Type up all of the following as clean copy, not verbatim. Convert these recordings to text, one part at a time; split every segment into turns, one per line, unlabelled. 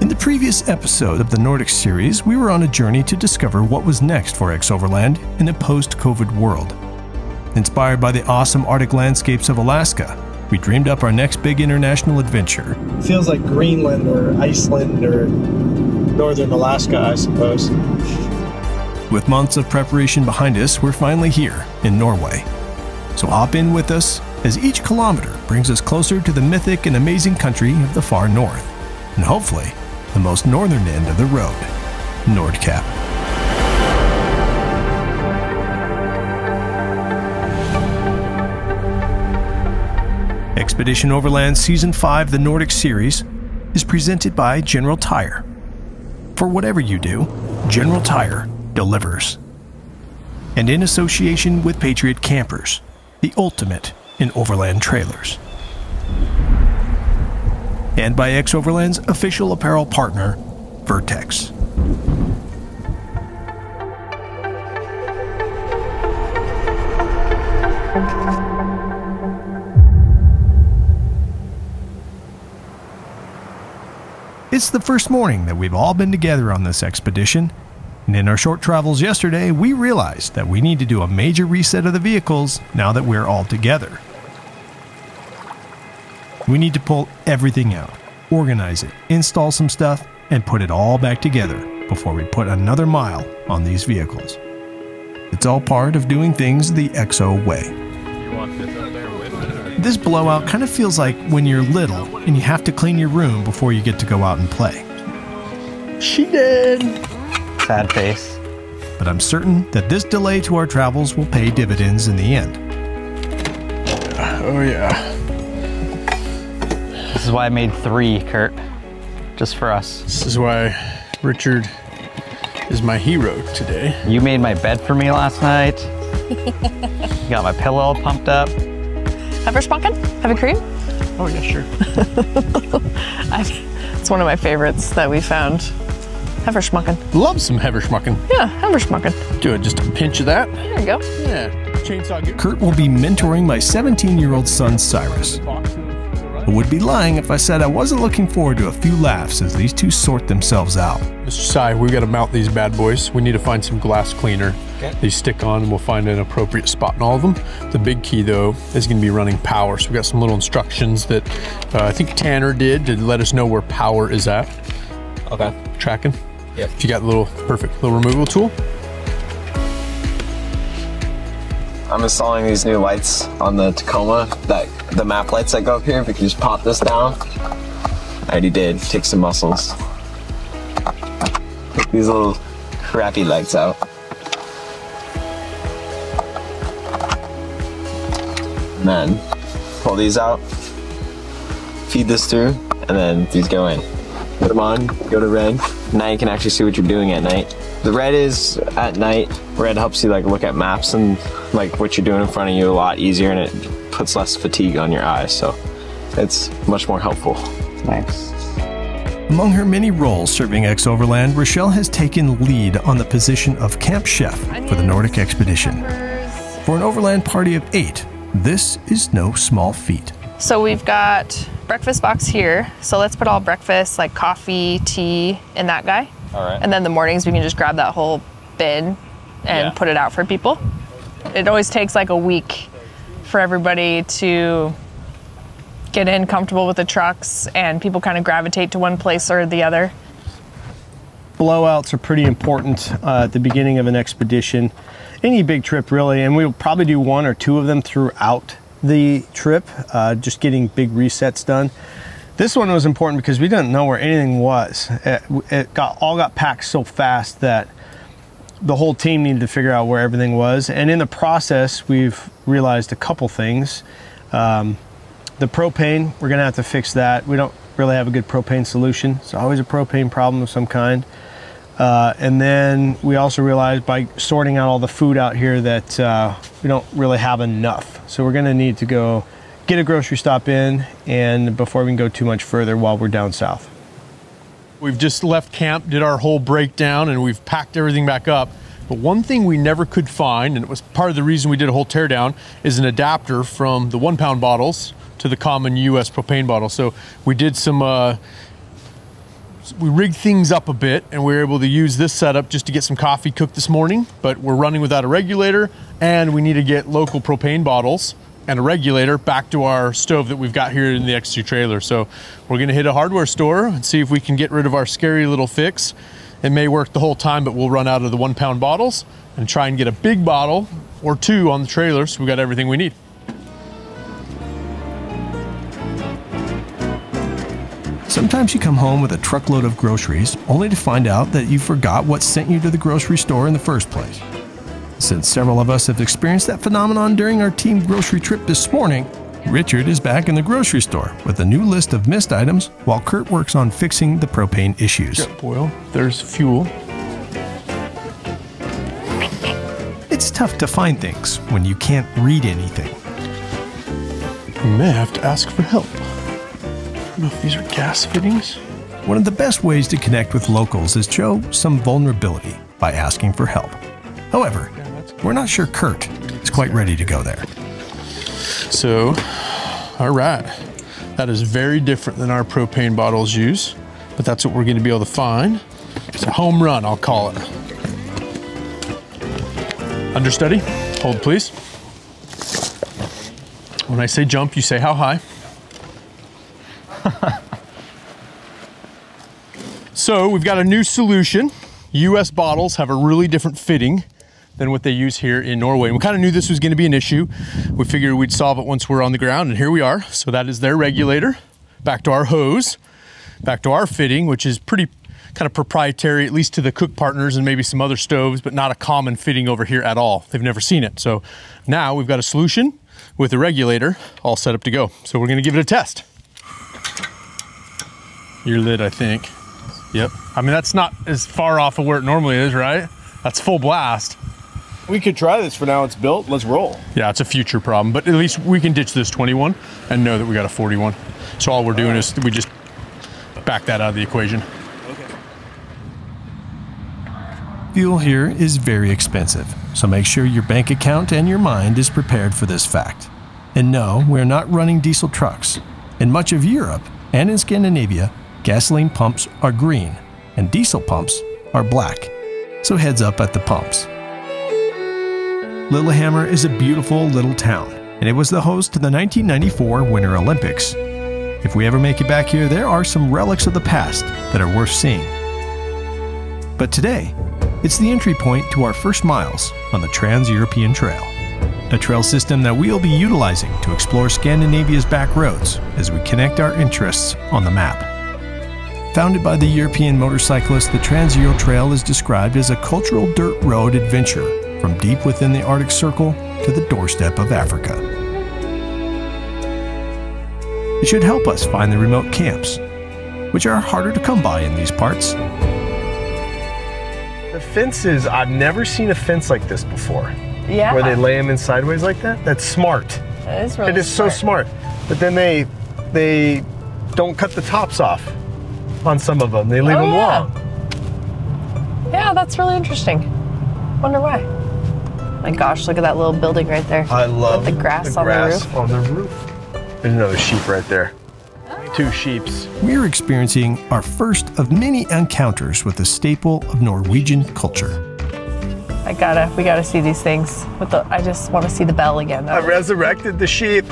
In the previous episode of the Nordic series, we were on a journey to discover what was next for Overland in a post-COVID world. Inspired by the awesome Arctic landscapes of Alaska, we dreamed up our next big international adventure.
Feels like Greenland or Iceland or northern Alaska, I suppose.
With months of preparation behind us, we're finally here in Norway. So hop in with us as each kilometer brings us closer to the mythic and amazing country of the far north, and hopefully the most northern end of the road, Nordkapp. Expedition Overland Season 5, the Nordic series, is presented by General Tire. For whatever you do, General Tire delivers. And in association with Patriot Campers, the ultimate in overland trailers. And by Overland's official apparel partner, Vertex. It's the first morning that we've all been together on this expedition, and in our short travels yesterday, we realized that we need to do a major reset of the vehicles now that we're all together. We need to pull everything out, organize it, install some stuff, and put it all back together before we put another mile on these vehicles. It's all part of doing things the XO way.
You want this up there with it?
This blowout kind of feels like when you're little and you have to clean your room before you get to go out and play.
She did.
Sad face.
But I'm certain that this delay to our travels will pay dividends in the end.
Oh yeah.
This is why I made 3, Kurt. Just for us.
This is why Richard is my hero today.
You made my bed for me last night. You got my pillow all pumped up.
Hefferspunken? Heavy cream?
Oh yeah, sure.
It's one of my favorites that we found. Hefferspunken.
Love some Hefferspunken.
Yeah, Hefferspunken.
Do it, just a pinch of that.
There you go.
Yeah, chainsaw gear.
Kurt will be mentoring my 17-year-old son, Cyrus. I would be lying if I said I wasn't looking forward to a few laughs as these two sort themselves out.
Mr. Cy, we've got to mount these bad boys. We need to find some glass cleaner. Okay. They stick on and we'll find an appropriate spot in all of them. The big key though is going to be running power. So we've got some little instructions that I think Tanner did to let us know where power is at.
Okay.
Tracking?
Yep.
If you got the little, perfect little removal tool.
I'm installing these new lights on the Tacoma, the map lights that go up here. If you can just pop this down. I already did, take some muscles. Take these little crappy lights out. And then pull these out, feed this through, and then these go in. Put them on, go to red. Now you can actually see what you're doing at night. The red is at night. Red helps you like look at maps and like what you're doing in front of you a lot easier, and it puts less fatigue on your eyes, so it's much more helpful.
Nice.
Among her many roles serving Overland, Rachelle has taken lead on the position of camp chef for the Nordic expedition. For an overland party of 8, this is no small feat.
So we've got breakfast box here. So let's put all breakfast, like coffee, tea, in that guy.
All right.
And then the mornings we can just grab that whole bin and put it out for people. It always takes like a week for everybody to get in comfortable with the trucks, and people kind of gravitate to one place or the other.
Blowouts are pretty important at the beginning of an expedition. Any big trip really, and we'll probably do 1 or 2 of them throughout the trip, just getting big resets done. This one was important because we didn't know where anything was. It all got packed so fast that the whole team needed to figure out where everything was. And in the process, we've realized a couple things. The propane, we're gonna have to fix that. We don't really have a good propane solution. It's always a propane problem of some kind. And then we also realized by sorting out all the food out here that we don't really have enough. So we're gonna need to go get a grocery stop in, and before we can go too much further while we're down south.
We've just left camp, did our whole breakdown, and we've packed everything back up. But one thing we never could find, and it was part of the reason we did a whole teardown, is an adapter from the 1-pound bottles to the common US propane bottle. So we did some we rigged things up a bit, and we were able to use this setup just to get some coffee cooked this morning, but we're running without a regulator, and we need to get local propane bottles and a regulator back to our stove that we've got here in the X2 trailer. So we're gonna hit a hardware store and see if we can get rid of our scary little fix. It may work the whole time, but we'll run out of the 1 pound bottles and try and get a big bottle or 2 on the trailer, so we got everything we need.
Sometimes you come home with a truckload of groceries only to find out that you forgot what sent you to the grocery store in the first place. Since several of us have experienced that phenomenon during our team grocery trip this morning, Richard is back in the grocery store with a new list of missed items while Kurt works on fixing the propane issues.
Jet boil, there's fuel.
It's tough to find things when you can't read anything.
We may have to ask for help. I don't know if these are gas fittings.
One of the best ways to connect with locals is show some vulnerability by asking for help. However, we're not sure Kurt is quite ready to go there.
So, all right, that is very different than our propane bottles use, but that's what we're going to be able to find. It's a home run, I'll call it. Understudy, hold please. When I say jump, you say how high. So we've got a new solution. US bottles have a really different fitting than what they use here in Norway. And we kind of knew this was going to be an issue. We figured we'd solve it once we're on the ground, and here we are. So that is their regulator, back to our hose, back to our fitting, which is pretty kind of proprietary, at least to the cook partners and maybe some other stoves, but not a common fitting over here at all. They've never seen it. So now we've got a solution with a regulator all set up to go. So we're going to give it a test. Your lid, I think. Yep. I mean, that's not as far off of where it normally is, right? That's full blast.
We could try this for now. It's built. Let's roll.
Yeah, it's a future problem, but at least we can ditch this 21 and know that we got a 41. So all we're doing is we just back that out of the equation.
Okay.
Fuel here is very expensive, so make sure your bank account and your mind is prepared for this fact. And no, we're not running diesel trucks. In much of Europe and in Scandinavia, gasoline pumps are green and diesel pumps are black. So heads up at the pumps. Lillehammer is a beautiful little town, and it was the host to the 1994 Winter Olympics. If we ever make it back here, there are some relics of the past that are worth seeing. But today, it's the entry point to our first miles on the Trans-European Trail, a trail system that we'll be utilizing to explore Scandinavia's back roads as we connect our interests on the map. Founded by the European motorcyclist, the Trans-Euro Trail is described as a cultural dirt road adventure from deep within the Arctic Circle to the doorstep of Africa. It should help us find the remote camps, which are harder to come by in these parts.
The fences, I've never seen a fence like this before.
Yeah.
Where they lay them in sideways like that. That's smart.
That is really
It is so smart. But then they don't cut the tops off on some of them. They leave them long.
Yeah, that's really interesting. Wonder why. My gosh, look at that little building right there.
I love
the grass on the roof.
There's another sheep right there. 2 sheeps.
We're experiencing our first of many encounters with a staple of Norwegian culture.
We gotta see these things. I just want to see the bell again.
I resurrected the sheep.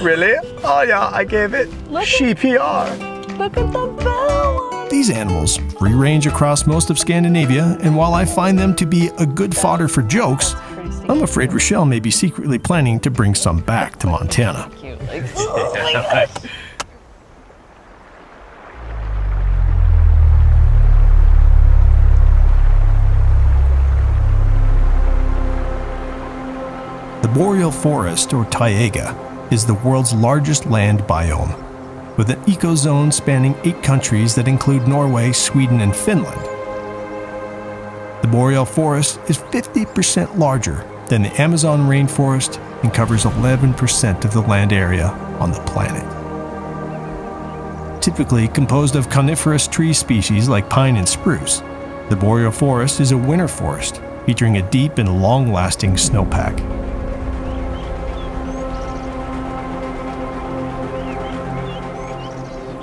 Really? Oh yeah, I gave it CPR.
Look at the bell.
These animals free range across most of Scandinavia, and while I find them to be a good fodder for jokes, I'm afraid Rachelle may be secretly planning to bring some back to Montana.
Cute. Like, oh my gosh.
The Boreal Forest, or taiga, is the world's largest land biome, with an ecozone spanning 8 countries that include Norway, Sweden, and Finland. The Boreal Forest is 50% larger than the Amazon rainforest and covers 11% of the land area on the planet. Typically composed of coniferous tree species like pine and spruce, the Boreal Forest is a winter forest featuring a deep and long-lasting snowpack.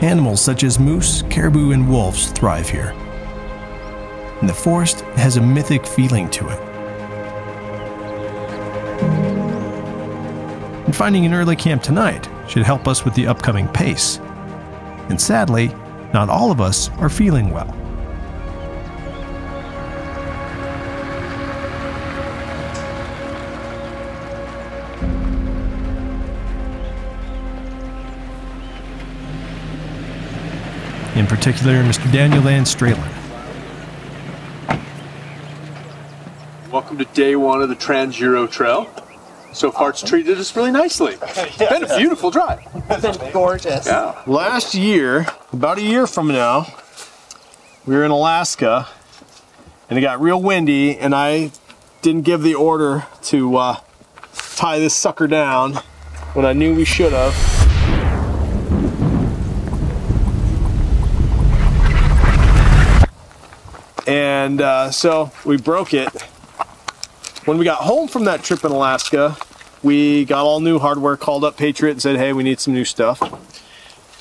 Animals such as moose, caribou, and wolves thrive here. And the forest has a mythic feeling to it. And finding an early camp tonight should help us with the upcoming pace. And sadly, not all of us are feeling well. In particular, Mr. Daniel van Stralen.
Welcome to day one of the Trans-Euro Trail. So far it's treated us really nicely. It's been a beautiful drive.
It's been gorgeous.
Yeah.
Last year, about a year from now, we were in Alaska and it got real windy and I didn't give the order to tie this sucker down when I knew we should have. And so we broke it. When we got home from that trip in Alaska, we got all new hardware, called up Patriot and said, hey, we need some new stuff.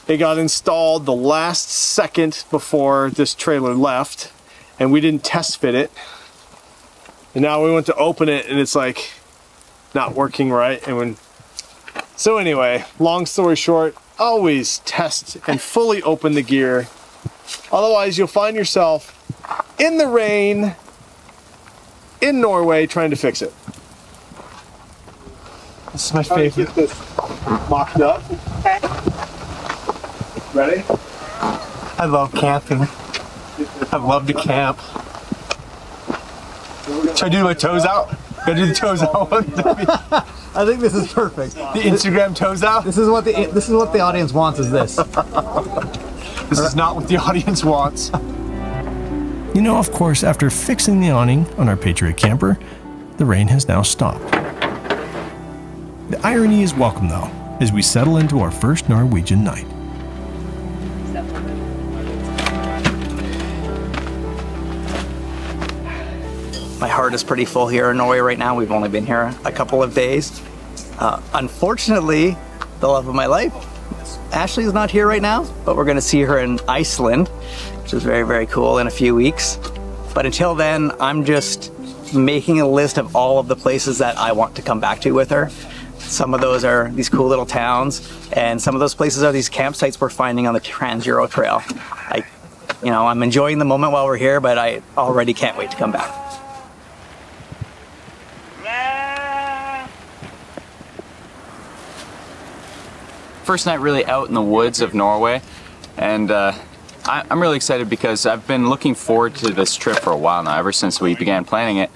It got installed the last second before this trailer left, and we didn't test fit it. And now we went to open it and it's like not working right. So anyway, long story short, always test and fully open the gear. Otherwise you'll find yourself in the rain in Norway trying to fix it. This is my favorite. Get this mocked up.
Okay.
Ready?
I love camping. I love to camp. Should I do my toes out? Gotta do the toes out one.
I think this is perfect.
The Instagram toes out?
This is what the audience wants, is this.
This is not what the audience wants.
You know, of course, after fixing the awning on our Patriot camper, the rain has now stopped. The irony is welcome, though, as we settle into our first Norwegian night.
My heart is pretty full here in Norway right now. We've only been here a couple of days. Unfortunately, the love of my life, Ashley, is not here right now, but we're gonna see her in Iceland, which is very, very cool, in a few weeks. But until then, I'm just making a list of all of the places that I want to come back to with her. Some of those are these cool little towns, and some of those places are these campsites we're finding on the Trans-Euro Trail. I'm enjoying the moment while we're here, but I already can't wait to come back.
First night really out in the woods of Norway, and I'm really excited because I've been looking forward to this trip for a while now, ever since we began planning it.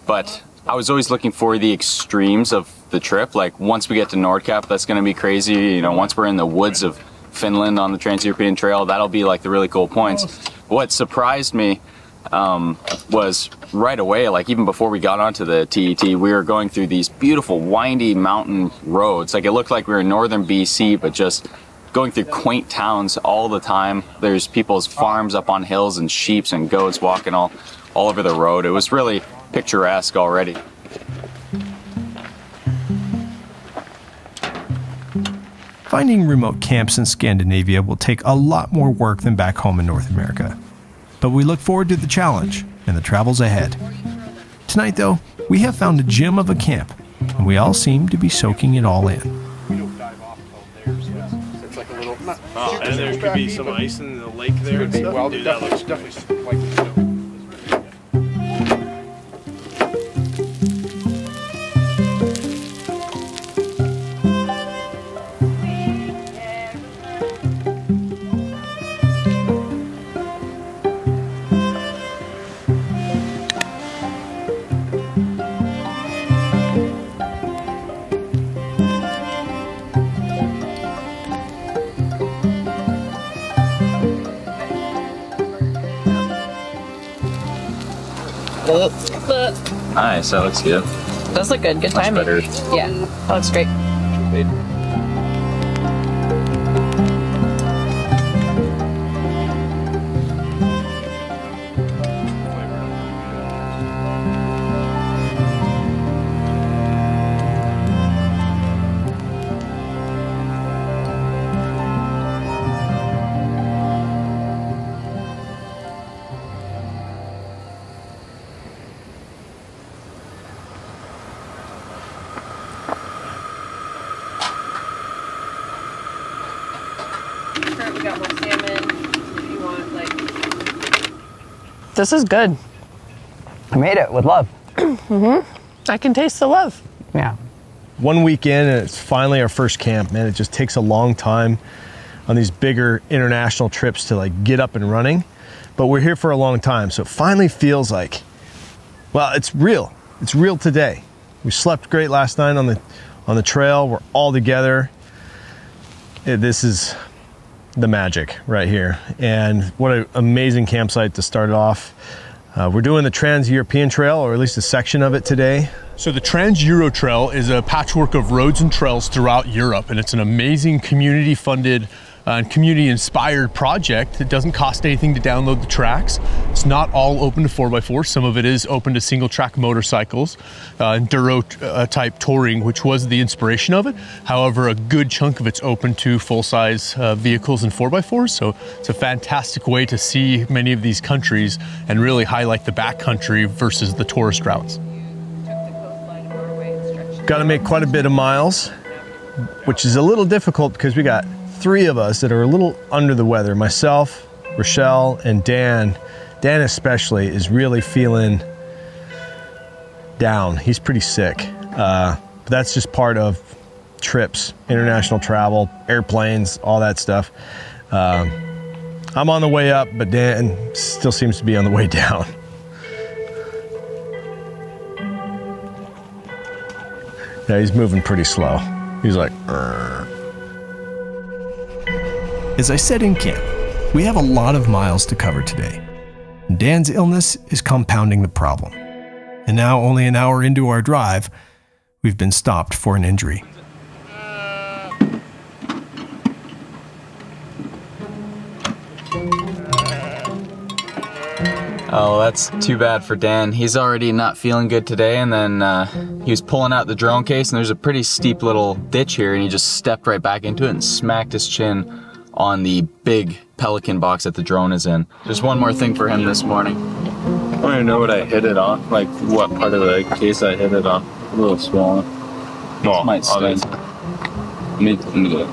But I was always looking for the extremes of the trip. Like, once we get to Nordkapp, that's going to be crazy. You know, once we're in the woods of Finland on the Trans-European Trail, that'll be like the really cool points. What surprised me was right away, like even before we got onto the TET, we were going through these beautiful windy mountain roads. Like, it looked like we were in northern BC, but just going through quaint towns all the time. There's people's farms up on hills and sheep and goats walking all over the road. It was really picturesque already.
Finding remote camps in Scandinavia will take a lot more work than back home in North America. But we look forward to the challenge and the travels ahead. Tonight, though, we have found a gem of a camp, and we all seem to be soaking it all in.
It's like a little. And there could be some ice in the lake there. And stuff.
Well,
Dude,
that
that
looks definitely like,
Nice, that looks good.
Does look good. Good timing.
Better.
Yeah, that looks great. different. We got more salmon. If you want, like. This is good.
I made it with love.
I can taste the love.
Yeah.
1 week in and it's finally our first camp, man. It just takes a long time on these bigger international trips to like get up and running, but we're here for a long time. So it finally feels like, well, it's real. It's real today. We slept great last night on the trail. We're all together. This is the magic right here. And what an amazing campsite to start it off. We're doing the Trans-European Trail, or at least a section of it today.
So the Trans-Euro Trail is a patchwork of roads and trails throughout Europe, and it's an amazing community-funded and community-inspired project. It doesn't cost anything to download the tracks. It's not all open to 4x4. Some of it is open to single-track motorcycles, enduro-type touring, which was the inspiration of it. However, a good chunk of it's open to full-size vehicles and 4x4s, so it's a fantastic way to see many of these countries and really highlight the backcountry versus the tourist routes.
Got to make quite a bit of miles, which is a little difficult because we got 3 of us that are a little under the weather. Myself, Rachelle, and Dan. Dan especially is really feeling down. He's pretty sick. But that's just part of trips, international travel, airplanes, all that stuff. I'm on the way up, but Dan still seems to be on the way down. Yeah, he's moving pretty slow. He's like, "Arr."
As I said in camp, we have a lot of miles to cover today. Dan's illness is compounding the problem. And now, only an hour into our drive, we've been stopped for an injury.
Oh, that's too bad for Dan. He's already not feeling good today, and then he was pulling out the drone case, and there's a pretty steep little ditch here, and he just stepped right back into it and smacked his chin on the big Pelican box that the drone is in. Just one more thing for him this morning.
I don't even know what I hit it on, like what part of the case I hit it on. A little swollen. No,
might sting.
let me do it.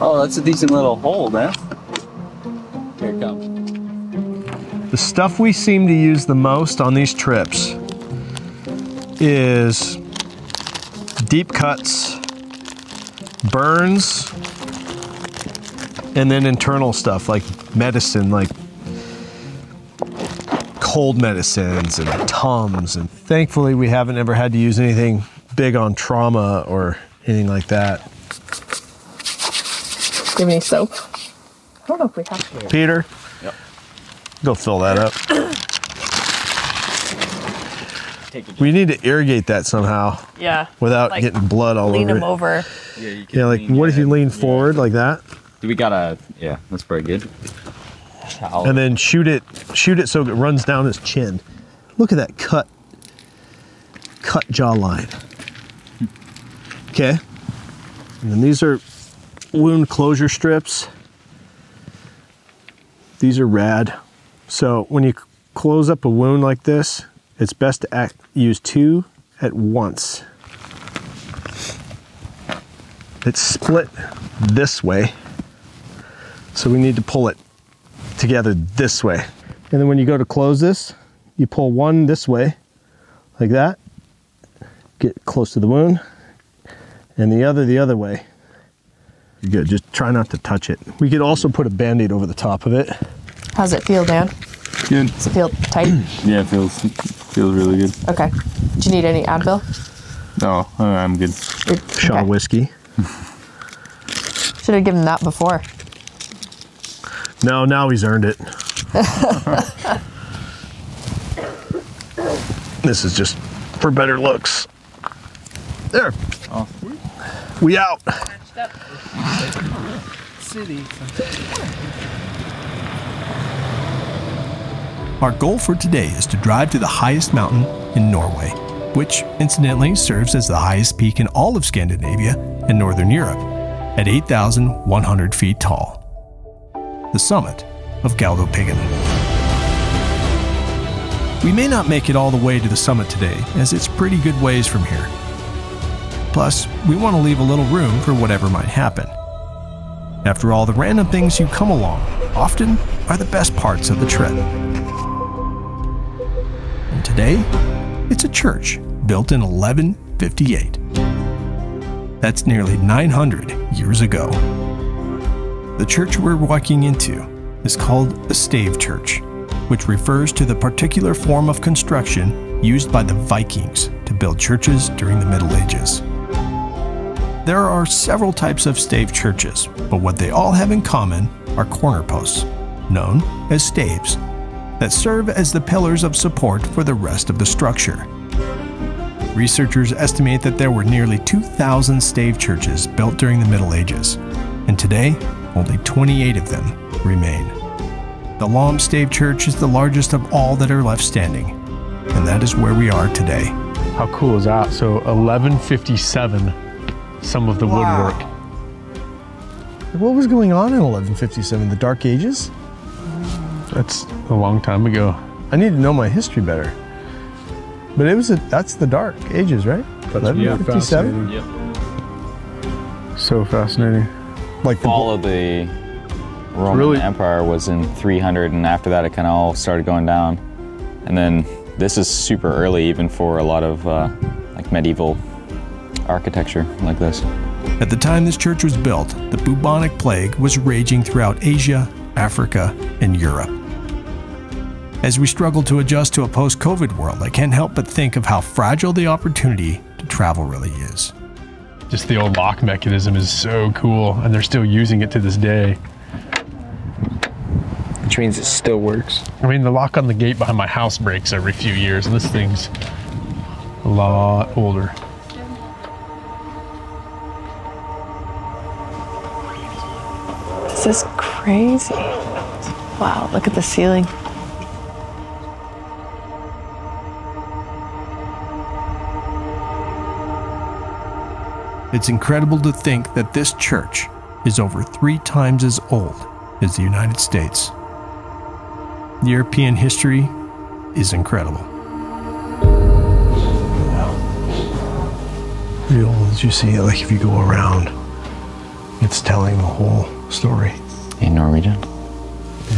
Oh, that's a decent little hole, man. Here it comes.
The stuff we seem to use the most on these trips is deep cuts, burns, and then internal stuff like medicine, like cold medicines and Tums. And thankfully we haven't ever had to use anything big on trauma or anything like that.
Do you have any soap? I don't know if we have to.
Peter?
Yep.
Go fill that up. We need to irrigate that somehow.
Yeah.
Without
like,
getting blood all
lean
over
them
it.
over.
Yeah, you can
Like what if you lean forward like that?
We got a, yeah, that's pretty good.
And then shoot it so it runs down his chin. Look at that cut jawline. Okay. And then these are wound closure strips. These are rad. So when you close up a wound like this, it's best to use 2 at once. It's split this way. So we need to pull it together this way. And then when you go to close this, you pull one this way, like that. Get close to the wound. And the other way. You're good, just try not to touch it. We could also put a Band-Aid over the top of it.
How's it feel, Dan?
Good.
Does it feel tight?
Yeah, it feels really good.
Okay. Do you need any Advil?
No, I'm good.
Shot of whiskey.
Should have given that before.
No, now he's earned it. This is just for better looks. There.
Oh.
We out.
City.
Our goal for today is to drive to the highest mountain in Norway, which incidentally serves as the highest peak in all of Scandinavia and Northern Europe, at 8,100 feet tall. The summit of Galdhøpiggen. We may not make it all the way to the summit today, as it's pretty good ways from here. Plus, we want to leave a little room for whatever might happen. After all, the random things you come along often are the best parts of the trip. And today, it's a church built in 1158. That's nearly 900 years ago. The church we're walking into is called a Stave Church, which refers to the particular form of construction used by the Vikings to build churches during the Middle Ages. There are several types of stave churches, but what they all have in common are corner posts, known as staves, that serve as the pillars of support for the rest of the structure. Researchers estimate that there were nearly 2,000 stave churches built during the Middle Ages, and today, only 28 of them remain. The Lom Stave Church is the largest of all that are left standing, and that is where we are today.
How cool is that? So 1157, some of the woodwork.
What was going on in 1157? The Dark Ages?
That's a long time ago.
I need to know my history better. But that's the Dark Ages, right? 1157?
Yep.
So fascinating.
Like the fall of the Roman Empire was in 300, and after that it kind of all started going down. And then this is super early even for a lot of like medieval architecture like this.
At the time this church was built, the bubonic plague was raging throughout Asia, Africa, and Europe. As we struggle to adjust to a post-COVID world, I can't help but think of how fragile the opportunity to travel really is.
Just the old lock mechanism is so cool, and they're still using it to this day.
Which means it still works.
I mean, the lock on the gate behind my house breaks every few years, and this thing's a lot older.
This is crazy. Wow, look at the ceiling.
It's incredible to think that this church is over 3 times as old as the United States. European history is incredible.
Real old as you see it, like if you go around, it's telling the whole story.
In Norwegian?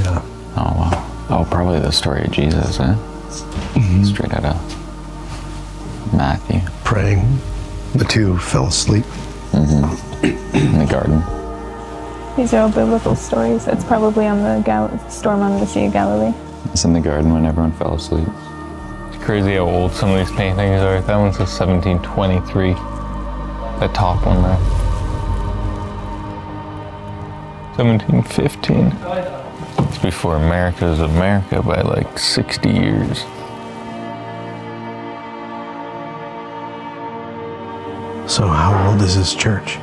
Yeah.
Oh, wow. Oh, probably the story of Jesus, eh?
Mm-hmm.
Straight out of Matthew.
Praying. The 2 fell asleep.
Mm-hmm. In the garden.
These are all biblical stories. It's probably on the storm on the Sea of Galilee.
It's in the garden when everyone fell asleep.
It's crazy how old some of these paintings are. That one says 1723. That top one there. 1715. It's before America's America by like 60 years.
So how old is this church?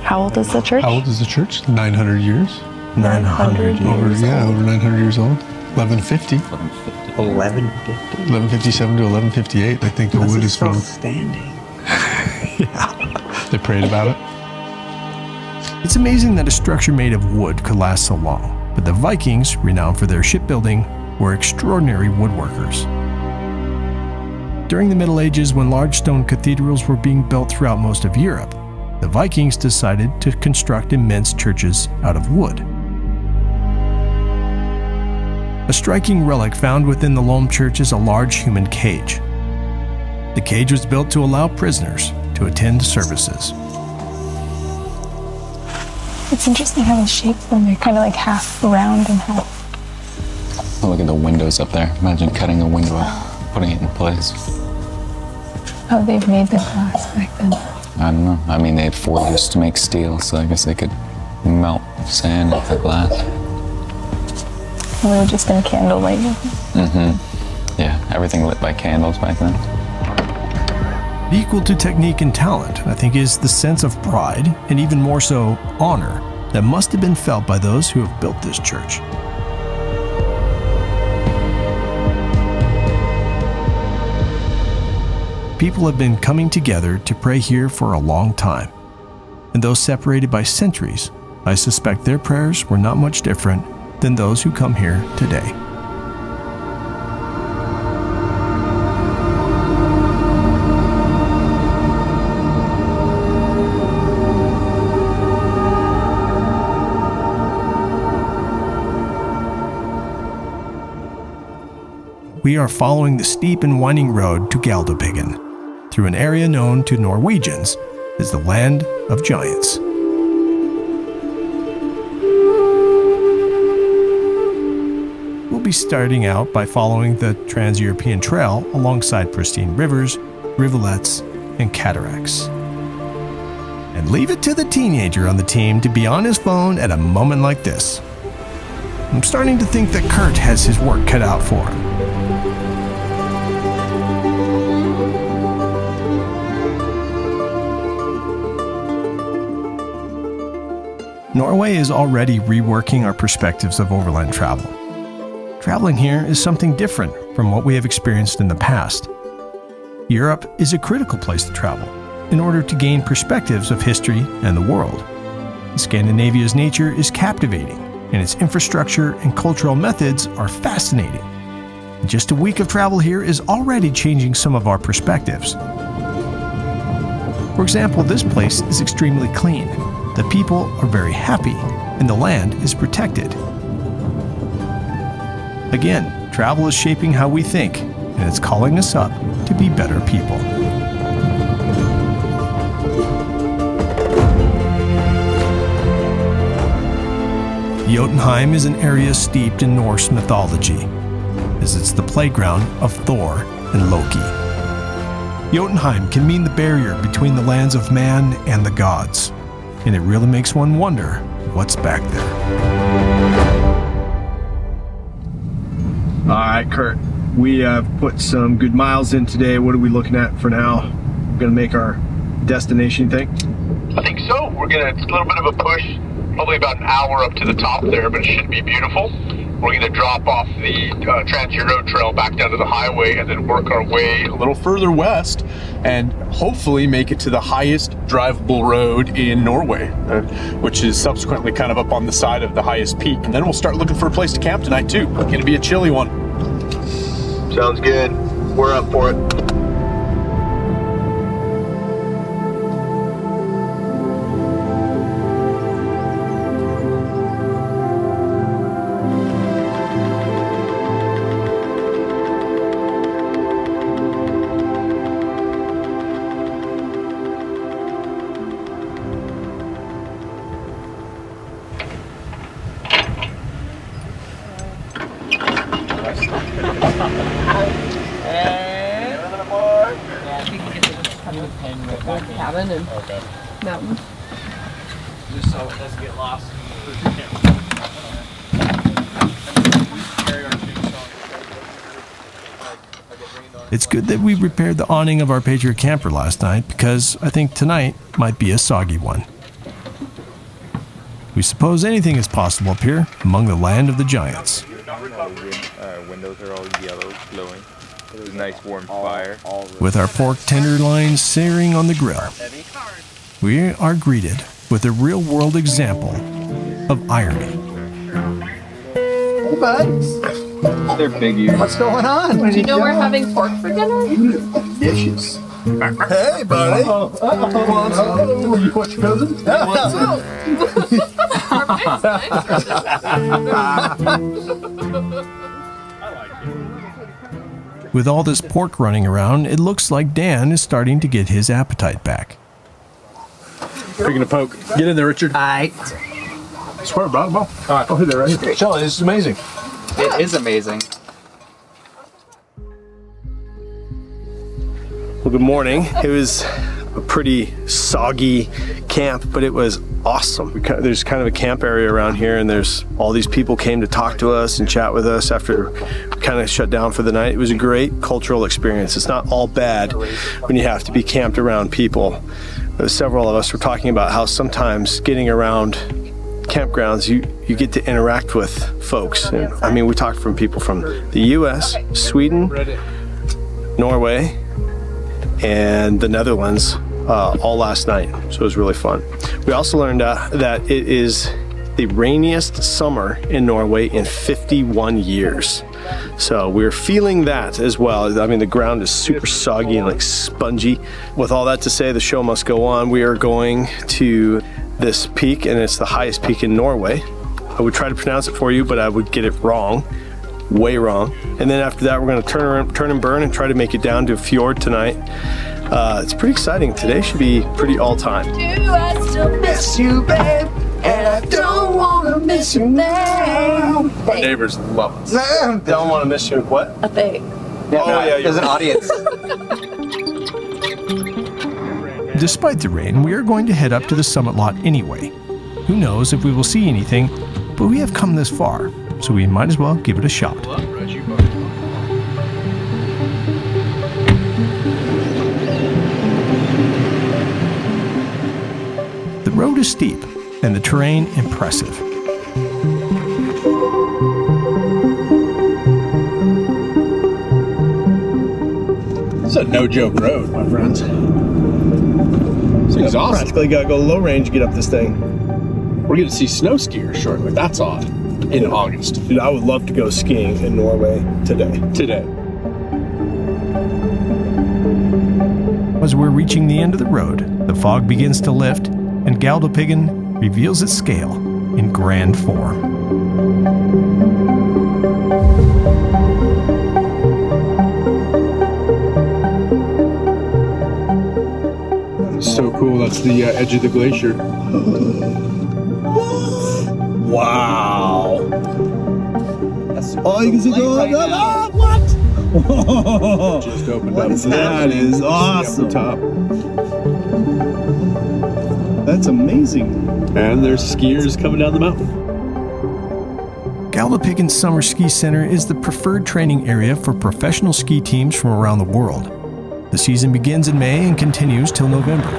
How old is the church?
How old is the church? 900 years?
900 years.
Over 900 years old. 1150.
1150.
1157 to 1158. I think the wood is from.
Standing.
Yeah.
They prayed about it.
It's amazing that a structure made of wood could last so long, but the Vikings, renowned for their shipbuilding, were extraordinary woodworkers. During the Middle Ages, when large stone cathedrals were being built throughout most of Europe, the Vikings decided to construct immense churches out of wood. A striking relic found within the Lom Church is a large human cage. The cage was built to allow prisoners to attend services.
It's interesting how they shape them. They're kind of like half round and half.
Oh, look at the windows up there. Imagine cutting a window up, putting it in place.
Oh, they've made the glass back then.
I don't know. I mean, they had forges to make steel, so I guess they could melt sand into glass.
We were just in candlelight.
Mm-hmm. Yeah, everything lit by candles back then.
Equal to technique and talent, I think, is the sense of pride, and even more so, honor, that must have been felt by those who have built this church. People have been coming together to pray here for a long time. And though separated by centuries, I suspect their prayers were not much different than those who come here today. we are following the steep and winding road to Galdhøpiggen, through an area known to Norwegians as the Land of Giants. We'll be starting out by following the Trans-European Trail alongside pristine rivers, rivulets, and cataracts. And leave it to the teenager on the team to be on his phone at a moment like this. I'm starting to think that Kurt has his work cut out for him. Norway is already reworking our perspectives of overland travel. Traveling here is something different from what we have experienced in the past. Europe is a critical place to travel in order to gain perspectives of history and the world. Scandinavia's nature is captivating, and its infrastructure and cultural methods are fascinating. Just a week of travel here is already changing some of our perspectives. For example, this place is extremely clean. The people are very happy, and the land is protected. Again, travel is shaping how we think, and it's calling us up to be better people. Jotunheim is an area steeped in Norse mythology, as it's the playground of Thor and Loki. Jotunheim can mean the barrier between the lands of man and the gods, and it really makes one wonder what's back there.
All right, Kurt, we have put some good miles in today. What are we looking at for now? We're gonna make our destination, you think?
I think so. It's a little bit of a push, probably about an hour up to the top there, but it should be beautiful. We're gonna drop off the Trans-Euro Trail back down to the highway and then work our way
a little further west and hopefully make it to the highest drivable road in Norway, which is subsequently kind of up on the side of the highest peak. And then we'll start looking for a place to camp tonight too. It's gonna be a chilly one.
Sounds good. We're up for it.
Cabin and mountains.
Just so it doesn't get lost.
It's good that we repaired the awning of our Patriot camper last night, because I think tonight might be a soggy one. We suppose anything is possible up here among the land of the giants.
Windows are all yellow, glowing. It was a nice warm fire.
With our pork tenderloins searing on the grill, we are greeted with a real-world example of irony.
Hey, bud.
They're big ears.
What's going on?
Did you know we're having pork for dinner?
Dishes. Hey, buddy. You want your cousin?
With all this pork running around, it looks like Dan is starting to get his appetite back.
Picking a poke. Get in there, Richard.
I
swear, bro.
Oh, hey there, right?
Rachelle, this is amazing.
It is amazing.
Well, good morning. It was a pretty soggy camp, but it was awesome. There's kind of a camp area around here, and there's all these people came to talk to us and chat with us after we kind of shut down for the night. It was a great cultural experience. It's not all bad when you have to be camped around people. Several of us were talking about how sometimes getting around campgrounds, you get to interact with folks. And, I mean, we talked from people from the US, Sweden, Norway, and the Netherlands all last night, so it was really fun. We also learned that it is the rainiest summer in Norway in 51 years. So we're feeling that as well. I mean, the ground is super soggy and like spongy. With all that to say, the show must go on. We are going to this peak, and it's the highest peak in Norway. I would try to pronounce it for you, but I would get it wrong. way wrong. And then after that, we're gonna turn and burn and try to make it down to a fjord tonight. It's pretty exciting. Today should be pretty all time.
Do I still miss you, babe? And I don't wanna miss you now.
My neighbors love us. Don't wanna miss you. What?
A thing.
Yeah,
oh, yeah,
there's an audience.
Despite the rain, we are going to head up to the summit lot anyway. Who knows if we will see anything, but we have come this far, so we might as well give it a shot. The road is steep, and the terrain impressive.
It's a no-joke road, my friends. It's exhausting.
Practically gotta go low range to get up this thing.
We're gonna see snow skiers shortly. That's odd. In August.
Dude, I would love to go skiing in Norway today.
As we're reaching the end of the road, the fog begins to lift, and Galdhøpiggen reveals its scale in grand form.
So cool. That's the edge of the glacier.
Wow. Oh, you can see the what? Whoa.
Just opened
what
up.
Is that is awesome.
Top.
That's amazing.
And there's skiers coming down the mountain.
Galdhøpiggen Summer Ski Center is the preferred training area for professional ski teams from around the world. The season begins in May and continues till November.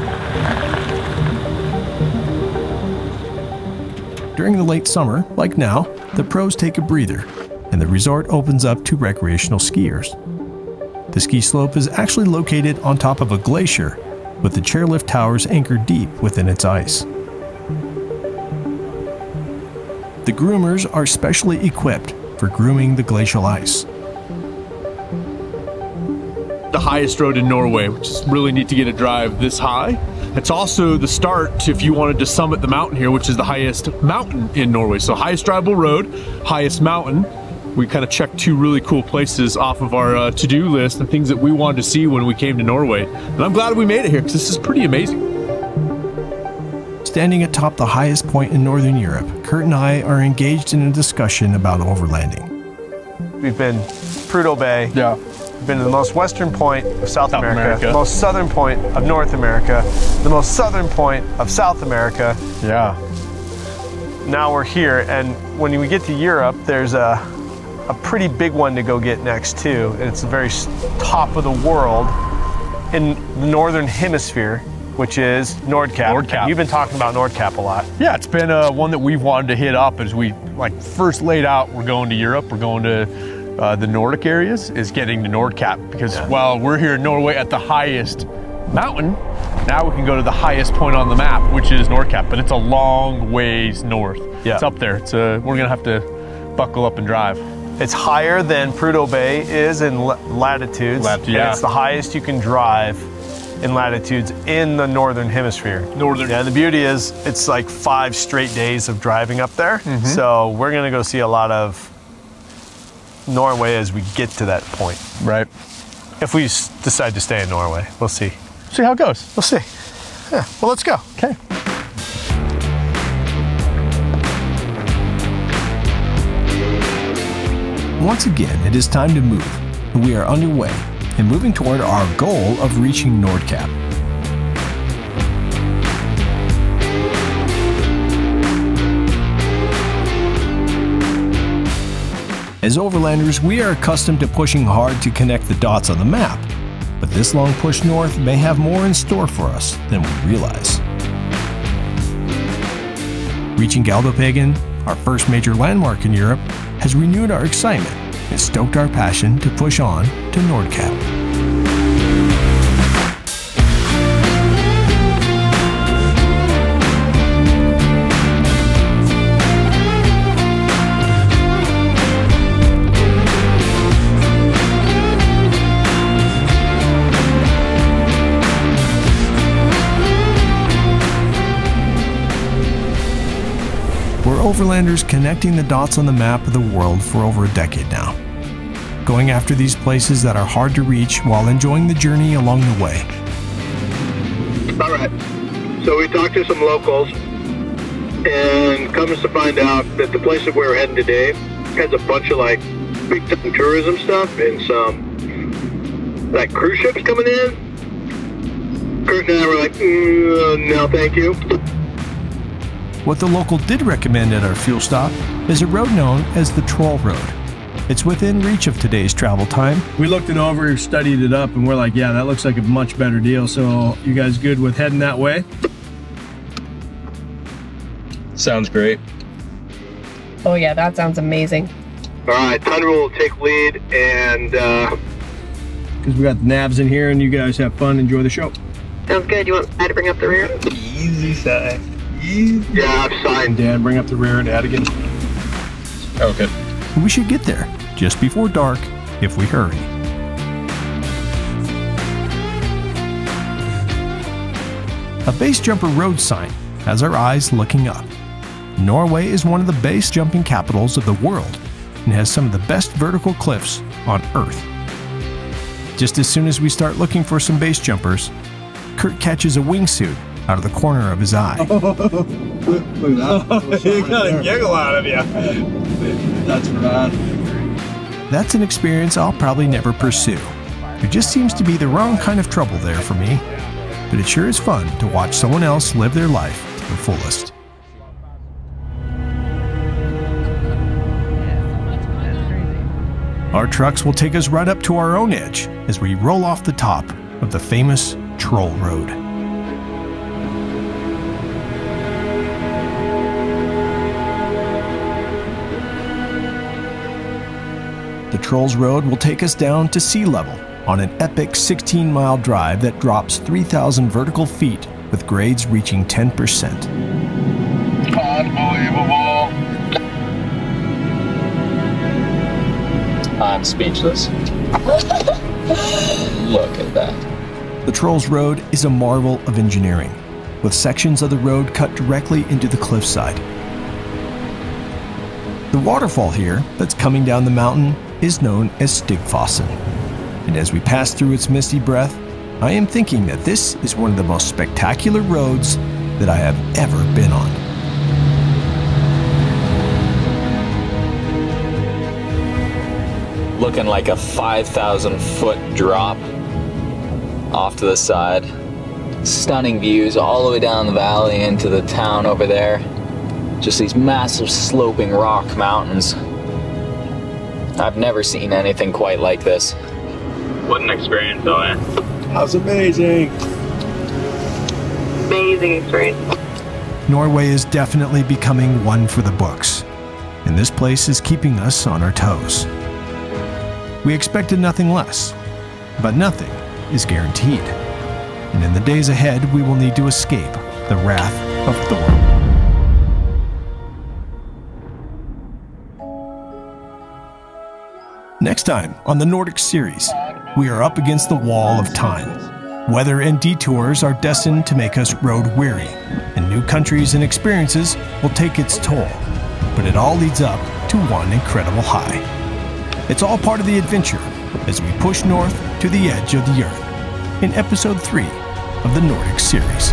During the late summer, like now, the pros take a breather, and the resort opens up to recreational skiers. The ski slope is actually located on top of a glacier, with the chairlift towers anchored deep within its ice. The groomers are specially equipped for grooming the glacial ice.
The highest road in Norway, which is really neat to get a drive this high. It's also the start if you wanted to summit the mountain here, which is the highest mountain in Norway. So highest drivable road, highest mountain. We kind of checked two really cool places off of our to-do list and things that we wanted to see when we came to Norway. And I'm glad we made it here because this is pretty amazing.
Standing atop the highest point in Northern Europe, Kurt and I are engaged in a discussion about overlanding.
We've been Prudhoe Bay.
Yeah.
We've been to the most western point of South America, the most southern point of North America, the most southern point of South America.
Yeah.
Now we're here, and when we get to Europe, there's a pretty big one to go get next too. It's the very top of the world in the northern hemisphere, which is Nordkapp. You've been talking about Nordkapp a lot.
Yeah, it's been one that we've wanted to hit up as we first laid out. We're going to Europe. We're going to the Nordic areas. Is getting to Nordkapp because while we're here in Norway at the highest mountain, now we can go to the highest point on the map, which is Nordkapp. But it's a long ways north. Yeah, it's up there. It's we're gonna have to buckle up and drive.
It's higher than Prudhoe Bay is in latitudes.
Yeah.
It's the highest you can drive in latitudes in the northern hemisphere. Yeah, and the beauty is it's like 5 straight days of driving up there. So we're gonna go see a lot of Norway as we get to that point.
Right.
If we decide to stay in Norway, we'll see.
See how it goes.
We'll see. Yeah, well, let's go.
Okay.
Once again, it is time to move. We are underway and moving toward our goal of reaching Nordkapp. As overlanders, we are accustomed to pushing hard to connect the dots on the map, but this long push north may have more in store for us than we realize. Reaching Galdhøpiggen, our first major landmark in Europe, has renewed our excitement and stoked our passion to push on to Nordkapp. We're overlanders connecting the dots on the map of the world for over a decade now. going after these places that are hard to reach while enjoying the journey along the way.
All right. So we talked to some locals, and comes to find out that the place that we're heading today has a bunch of like big time tourism stuff and some like cruise ships coming in. Kurt and I were like, no, thank you.
What the local did recommend at our fuel stop is a road known as the Troll Road. It's within reach of today's travel time.
We looked it over, studied it up, and we're like, yeah, that looks like a much better deal. So you guys good with heading that way?
Sounds great.
Oh yeah, that sounds amazing.
All right, Thunder will take lead, and
because we got the navs in here and you guys have fun, enjoy the show.
Sounds good. You want Dad to bring up the rear?
Easy side. Easy. Yeah, I've signed.
Dan, bring up the rear and Dad again.
Okay.
We should get there just before dark if we hurry. A base jumper road sign has our eyes looking up. Norway is one of the base jumping capitals of the world and has some of the best vertical cliffs on Earth. Just as soon as we start looking for some base jumpers, Kurt catches a wingsuit out of the corner of his eye.
He got a giggle out of you. That's rad.
That's an experience I'll probably never pursue. There just seems to be the wrong kind of trouble there for me. But it sure is fun to watch someone else live their life to the fullest. Our trucks will take us right up to our own edge as we roll off the top of the famous Troll Road. The Trolls Road will take us down to sea level on an epic 16-mile drive that drops 3,000 vertical feet with grades reaching 10%.
Unbelievable.
I'm speechless. Look at that.
The Trolls Road is a marvel of engineering, with sections of the road cut directly into the cliffside. The waterfall here that's coming down the mountain is known as Stigfossen, and as we pass through its misty breath, I am thinking that this is one of the most spectacular roads that I have ever been on.
Looking like a 5,000-foot drop off to the side. Stunning views all the way down the valley into the town over there. Just these massive sloping rock mountains. I've never seen anything quite like this.
What an experience, though, man.
That's amazing.
Amazing experience.
Norway is definitely becoming one for the books, and this place is keeping us on our toes. We expected nothing less, but nothing is guaranteed. And in the days ahead, we will need to escape the wrath of Thor. Next time on the Nordic series, we are up against the wall of time. Weather and detours are destined to make us road weary, and new countries and experiences will take its toll. But it all leads up to one incredible high. It's all part of the adventure as we push north to the edge of the Earth in episode 3 of the Nordic series.